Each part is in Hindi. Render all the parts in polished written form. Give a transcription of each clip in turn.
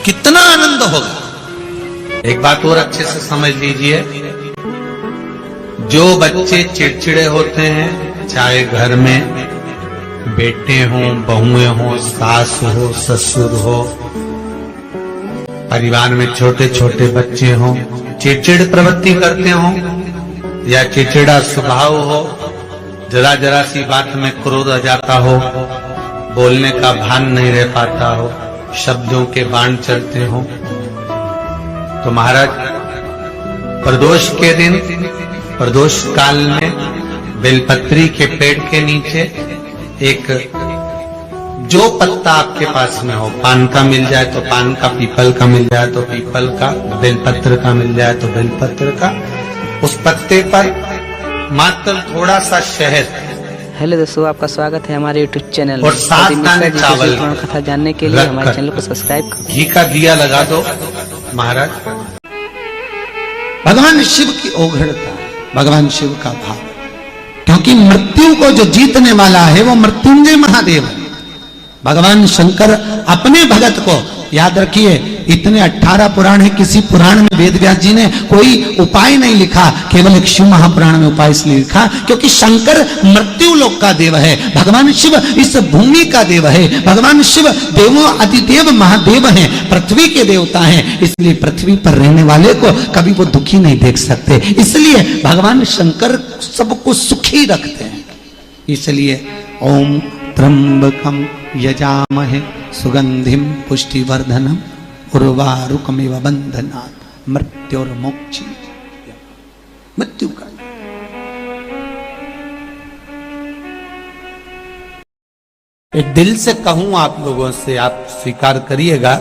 कितना आनंद होगा। एक बात और अच्छे से समझ लीजिए, जो बच्चे चिड़चिड़े होते हैं, चाहे घर में बेटे हों, बहुएं हों, सास हो, ससुर हो, परिवार में छोटे छोटे बच्चे हों, चिड़चिड़ प्रवृत्ति करते हों या चिड़चिड़ा स्वभाव हो, जरा जरा सी बात में क्रोध आ जाता हो, बोलने का भान नहीं रह पाता हो, शब्दों के बाण चलते हो, तो महाराज प्रदोष के दिन, प्रदोष काल में बेलपत्री के पेड़ के नीचे एक जो पत्ता आपके पास में हो, पान का मिल जाए तो पान का, पीपल का मिल जाए तो पीपल का, बेलपत्र का मिल जाए तो बेलपत्र का, उस पत्ते पर मात्र थोड़ा सा शहद। हेलो दोस्तों, आपका स्वागत है हमारे YouTube चैनल और 7 दाने चावल कथा जानने के लिए हमारे चैनल को सब्सक्राइब करें। घी का दिया लगा दो। महाराज भगवान शिव की ओघड़ता, भगवान शिव का भाव, क्योंकि मृत्यु को जो जीतने वाला है वो मृत्युंजय महादेव है। भगवान शंकर अपने भगत को, याद रखिए, इतने 18 पुराण है, किसी पुराण में वेदव्यास जी ने कोई उपाय नहीं लिखा, केवल एक शिव महापुराण में उपाय इसलिए लिखा क्योंकि शंकर मृत्यु लोक का देव है, भगवान शिव इस भूमि का देव है, भगवान शिव देवों अधिदेव महादेव हैं, पृथ्वी के देवता हैं, इसलिए पृथ्वी पर रहने वाले को कभी वो दुखी नहीं देख सकते, इसलिए भगवान शंकर सबको सुखी रखते हैं। इसलिए ओम त्र्यंबकम यजामहे सुगंधिम पुष्टिवर्धनम उर्वारुकमिव बंधनात् मृत्युर्मोक्षी। मृत्यु का एक दिल से कहूं आप लोगों से, आप स्वीकार करिएगा,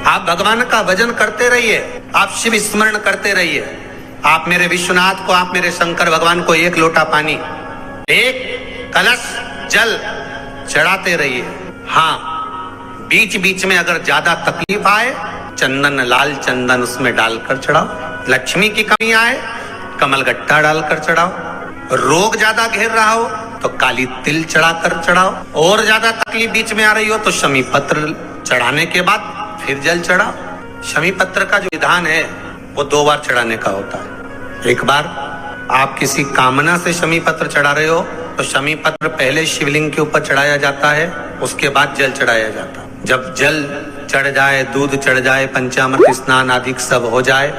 आप भगवान का भजन करते रहिए, आप शिव स्मरण करते रहिए, आप मेरे विश्वनाथ को, आप मेरे शंकर भगवान को एक लोटा पानी, एक कलश जल चढ़ाते रहिए। हाँ, बीच बीच में अगर ज्यादा तकलीफ आए, चंदन, लाल चंदन उसमें डालकर चढ़ाओ। लक्ष्मी की कमी आए, कमलगट्टा डालकर चढ़ाओ। रोग ज्यादा घेर रहा हो तो काली तिल चढ़ाकर चढ़ाओ। और ज्यादा तकलीफ बीच में आ रही हो तो शमी पत्र चढ़ाने के बाद फिर जल चढ़ाओ। शमी पत्र का जो विधान है वो 2 बार चढ़ाने का होता है। एक बार आप किसी कामना से शमी पत्र चढ़ा रहे हो तो शमी पत्र पहले शिवलिंग के ऊपर चढ़ाया जाता है, उसके बाद जल चढ़ाया जाता है। जब जल चढ़ जाए, दूध चढ़ जाए, पंचामृत स्नान आदि सब हो जाए,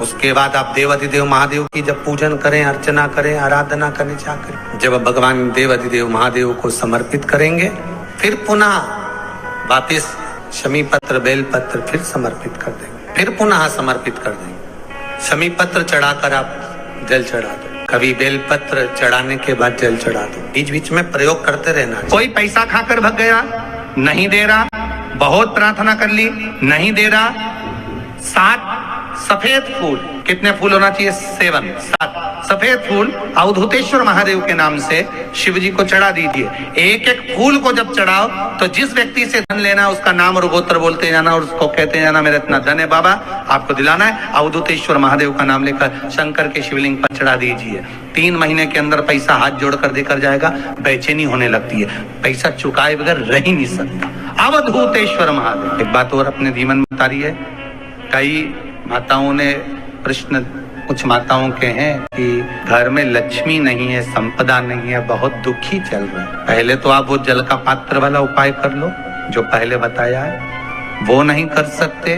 उसके बाद आप देवाधिदेव महादेव की जब पूजन करें, अर्चना करें, आराधना करने जाकर जब भगवान देवाधिदेव महादेव को समर्पित करेंगे, फिर पुनः वापिस शमी पत्र, बेल पत्र फिर समर्पित कर देंगे, फिर पुनः समर्पित कर देंगे। शमी पत्र चढ़ाकर आप जल चढ़ा दो, कभी बेलपत्र चढ़ाने के बाद जल चढ़ा दो। बीच बीच में प्रयोग करते रहना। कोई पैसा खाकर भग गया, नहीं दे रहा, बहुत प्रार्थना कर ली, नहीं दे रहा, 7 सफेद फूल, कितने फूल होना चाहिए? 7 सफेद फूल अवधूतेश्वर महादेव के नाम से शिव जी को चढ़ा दीजिए। एक एक फूल को जब चढ़ाओ तो जिस व्यक्ति से धन लेना है उसका नाम और गोत्र बोलते जाना और उसको कहते जाना, मेरा इतना धन है बाबा, आपको दिलाना है। अवधूतेश्वर महादेव का नाम लेकर शंकर के शिवलिंग पर चढ़ा दीजिए। 3 महीने के अंदर पैसा हाथ जोड़कर देकर जाएगा। बेचैनी होने लगती है, पैसा चुकाए बगैर रह ही नहीं सकता। अवधूतेश्वर महादेव। एक बात और अपने जीवन में बता रही है, कई माताओं ने प्रश्न, कुछ माताओं के हैं कि घर में लक्ष्मी नहीं है, संपदा नहीं है, बहुत दुखी चल रहे हैं। पहले तो आप वो जल का पात्र वाला उपाय कर लो जो पहले बताया है, वो नहीं कर सकते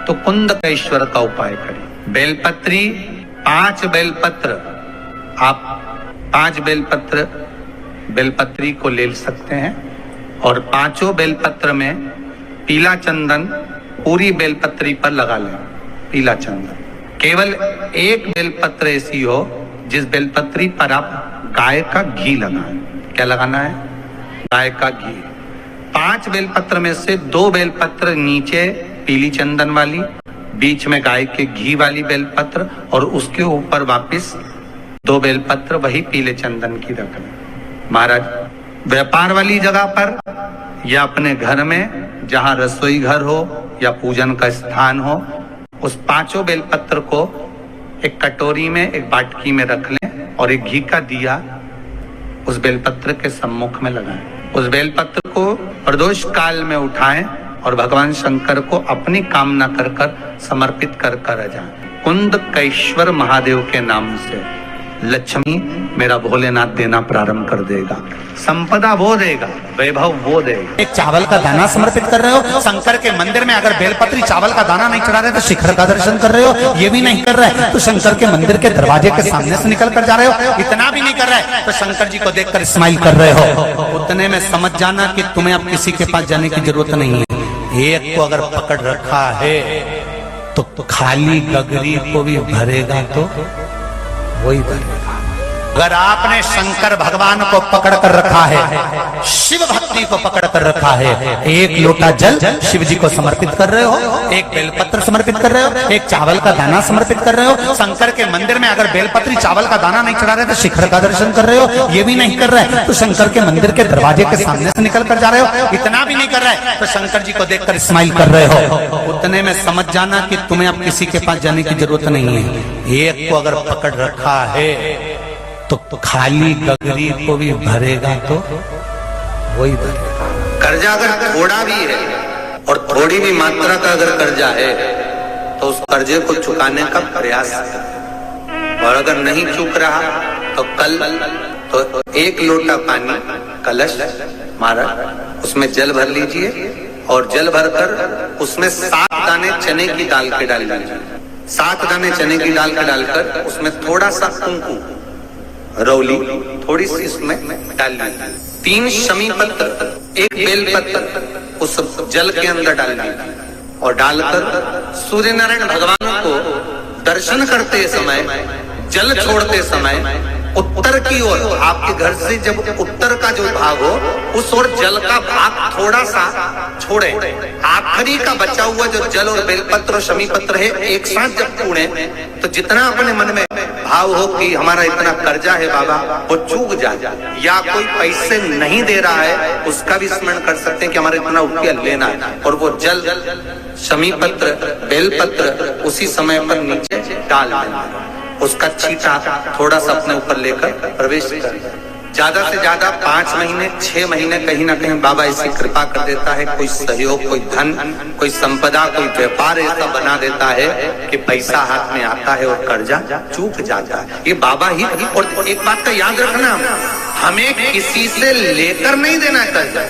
तो कुंदकेश्वर का उपाय करिए। बेलपत्री 5 बेलपत्र, आप 5 बेलपत्र बेलपत्री को ले सकते हैं और 5 बेलपत्र में पीला चंदन पूरी बेलपत्री पर लगा लें। पीला चंदन, केवल एक बेलपत्र ऐसी हो जिस बेलपत्री पर आप गाय का घी लगाएं। क्या लगाना है? गाय का घी। 5 बेलपत्र में से 2 बेलपत्र नीचे पीली चंदन वाली, बीच में गाय के घी वाली बेलपत्र और उसके ऊपर वापस 2 बेलपत्र वही पीले चंदन की रख लें। महाराज, व्यापार वाली जगह पर या अपने घर में जहां रसोई घर हो या पूजन का स्थान हो, उस 5 बेलपत्र को एक कटोरी में, एक बाटकी में रख लें और एक घी का दिया उस बेलपत्र के सम्मुख में लगाएं। उस बेलपत्र को प्रदोष काल में उठाएं और भगवान शंकर को अपनी कामना कर कर समर्पित कर कर जाए। कुंदकेश्वर महादेव के नाम से लक्ष्मी मेरा भोलेनाथ देना प्रारंभ कर देगा, संपदा वो देगा, वैभव वो देगा। एक चावल का दाना समर्पित कर रहे हो शंकर के मंदिर में, अगर बेलपत्री चावल का दाना नहीं चढ़ा रहे तो शिखर का दर्शन कर रहे हो, ये भी नहीं कर रहे तो शंकर के मंदिर के दरवाजे के सामने से निकल कर जा रहे हो, इतना भी नहीं कर रहे तो शंकर जी को देखकर स्माइल कर रहे हो। उतने में समझ जाना कि तुम्हें अब किसी के पास जाने की जरूरत नहीं है। एक को अगर पकड़ रखा है तो खाली गगरी को भी भरेगा तो वही भरेगा। अगर आपने शंकर भगवान को पकड़ कर रखा है, शिव भक्ति को पकड़ कर रखा है, एक लोटा जल शिव जी को समर्पित कर रहे हो, एक बेलपत्र समर्पित कर रहे हो, एक चावल का दाना समर्पित कर रहे हो, शंकर के मंदिर में अगर बेलपत्री चावल का दाना नहीं चढ़ा रहे तो शिखर का दर्शन कर रहे हो, ये भी नहीं कर रहे तो शंकर के मंदिर के दरवाजे के सामने से निकल कर जा रहे हो, इतना भी नहीं कर रहे तो शंकर जी को देखकर स्माइल कर रहे हो। उतने में समझ जाना कि तुम्हें अब किसी के पास जाने की जरूरत नहीं है। एक को अगर पकड़ रखा है तो खाली गगरी को भी भरेगा तो वही भरेगा। कर्जा अगर थोड़ा भी है और थोड़ी भी मात्रा का अगर कर्जा है तो उस कर्जे को चुकाने का प्रयास करें, और अगर नहीं चुक रहा तो कल तो एक लोटा पानी कलश मारा उसमें जल भर लीजिए और जल भरकर उसमें 7 दाने चने की दाल के डाल लीजिए। 7 दाने चने की दाल के डालकर उसमें थोड़ा सा कुंकुम रौली थोड़ी सी इसमें डाल लीजिए। 3 शमी पत्र, 1 बेल पत्र उस जल के अंदर डाल लीजिए और डालकर सूर्य नारायण भगवान को दर्शन करते समय, जल छोड़ते समय उत्तर की ओर, आपके घर से जब उत्तर का जो भाग हो उस ओर जल का भाग थोड़ा सा छोड़े। आखिरी का बचा हुआ जो जल और बेलपत्र और शमी पत्र है एक साथ जब छोड़े तो जितना अपने मन में भाव हो कि हमारा इतना कर्जा है बाबा वो चूक जाए, या कोई पैसे नहीं दे रहा है उसका भी स्मरण कर सकते हैं कि हमारा इतना रुपया लेना है, और वो जल शमी पत्र बेलपत्र उसी समय पर नीचे डाल देना, उसका छींटा थोड़ा सा अपने ऊपर लेकर प्रवेश कर। ज्यादा से ज्यादा 5 महीने 6 महीने कहीं ना कहीं बाबा ऐसी कृपा कर देता है, कोई सहयोग, कोई धन, कोई संपदा, कोई व्यापार ऐसा बना देता है कि पैसा हाथ में आता है और कर्जा चूक जाता है। ये बाबा ही। और एक बात का याद रखना, हमें किसी से लेकर नहीं देना है कर्जा,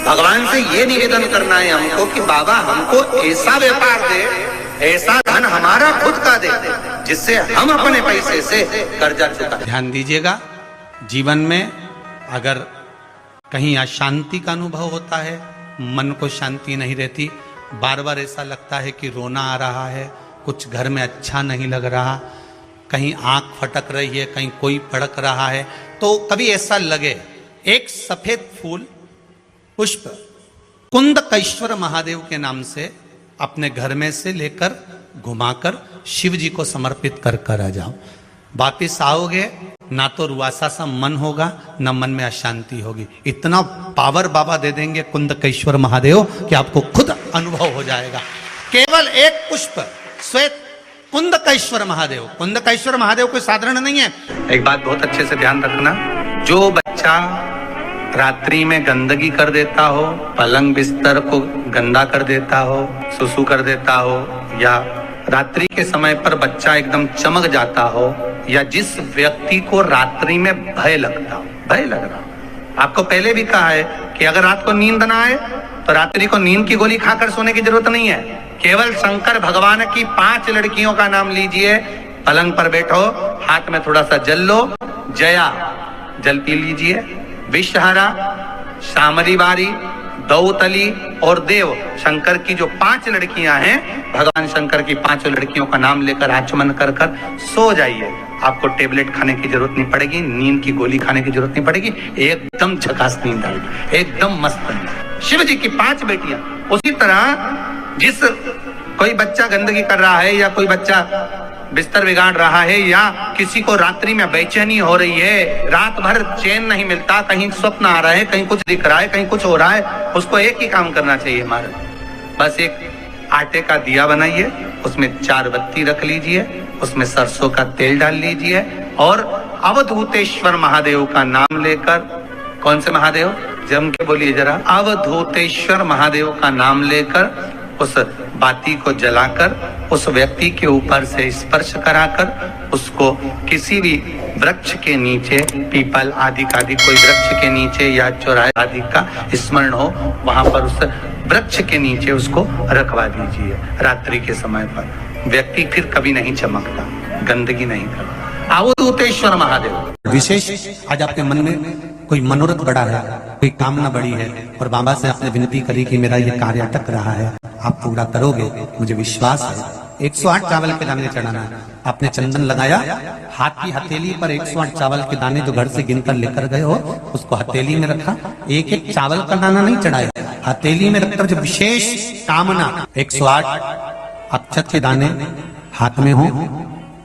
भगवान से ये निवेदन करना है हमको कि बाबा हमको ऐसा व्यापार दे, ऐसा धन हमारा खुद का दे जिससे हम अपने पैसे से कर्जा चुका। ध्यान दीजिएगा, जीवन में अगर कहीं अशांति का अनुभव होता है, मन को शांति नहीं रहती, बार बार ऐसा लगता है कि रोना आ रहा है, कुछ घर में अच्छा नहीं लग रहा, कहीं आंख फटक रही है, कहीं कोई भड़क रहा है, तो कभी ऐसा लगे एक सफेद फूल पुष्प कुंदकेश्वर महादेव के नाम से अपने घर में से लेकर घुमाकर शिव जी को समर्पित कर कर आ जाओ। वापिस आओगे ना तो रुआसा सा मन होगा, ना मन में अशांति होगी। इतना पावर बाबा दे देंगे कुंदकेश्वर महादेव कि आपको खुद अनुभव हो जाएगा। केवल एक पुष्प श्वेत कुंदकेश्वर महादेव। कुंदकेश्वर महादेव कोई साधारण नहीं है। एक बात बहुत अच्छे से ध्यान रखना, जो बच्चा रात्रि में गंदगी कर देता हो, पलंग बिस्तर को गंदा कर देता हो, सुसु कर देता हो, या रात्रि के समय पर बच्चा एकदम चमक जाता हो, या जिस व्यक्ति को रात्रि में भय लगता हो, भय लग रहा, आपको पहले भी कहा है कि अगर रात को नींद ना आए तो रात्रि को नींद की गोली खाकर सोने की जरूरत नहीं है। केवल शंकर भगवान की 5 लड़कियों का नाम लीजिए, पलंग पर बैठो, हाथ में थोड़ा सा जल लो, जया जल पी लीजिए, विषहरा, शामरी बारी, दौतली और देव, शंकर की जो 5 लड़कियां हैं, भगवान शंकर की 5 लड़कियों का नाम लेकर आचमन कर कर सो जाइए। आपको टेबलेट खाने की जरूरत नहीं पड़ेगी, नींद की गोली खाने की जरूरत नहीं पड़ेगी, एकदम झकास नींद आएगी, एकदम मस्त नींद। शिव जी की 5 बेटियां। उसी तरह जिस कोई बच्चा गंदगी कर रहा है, या कोई बच्चा बिस्तर बिगाड़ रहा है, या किसी को रात्रि में बेचैनी हो रही है, रात भर चैन नहीं मिलता, कहीं स्वप्न आ रहा है, कहीं कुछ दिख रहा है, कहीं कुछ हो रहा है, उसको एक ही काम करना चाहिए हमारा, बस एक आटे का दिया बनाइए, उसमें 4 बत्ती रख लीजिए, उसमें सरसों का तेल डाल लीजिए और अवधूतेश्वर महादेव का नाम लेकर, कौन से महादेव? जम के बोलिए जरा। अवधूतेश्वर महादेव का नाम लेकर उस बाती को जलाकर उस व्यक्ति के ऊपर से स्पर्श कराकर उसको किसी भी वृक्ष के नीचे, पीपल आदि का आदि कोई वृक्ष के नीचे या चौराहे आदि का स्मरण हो, वहां पर उस वृक्ष के नीचे उसको रखवा दीजिए। रात्रि के समय पर व्यक्ति फिर कभी नहीं चमकता, गंदगी नहीं करता। अवधूतेश्वर महादेव। विशेष आज आपके मन में कोई मनोरथ बड़ा है, कोई कामना बड़ी है और बाबा से आपने विनती करी कि मेरा ये कार्य अटक रहा है, आप पूरा करोगे, मुझे विश्वास है। 108 चावल के दाने चढ़ाना है। आपने चंदन लगाया, हाथ की हथेली पर 108 चावल के दाने जो घर से गिनकर लेकर गए हो उसको हथेली में रखा। एक एक चावल का दाना नहीं चढ़ाया, हथेली में रखकर जो विशेष कामना 108 अक्षत के दाने हाथ में हो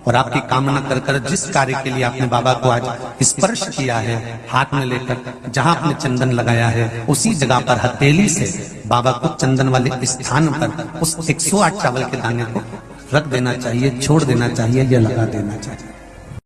और आपकी कामना कर कर जिस कार्य के लिए आपने बाबा को आज स्पर्श किया है, हाथ में लेकर जहां आपने चंदन लगाया है उसी जगह पर हथेली से बाबा को चंदन वाले स्थान पर उस 108 चावल के दाने को रख देना चाहिए, छोड़ देना चाहिए या लगा देना चाहिए।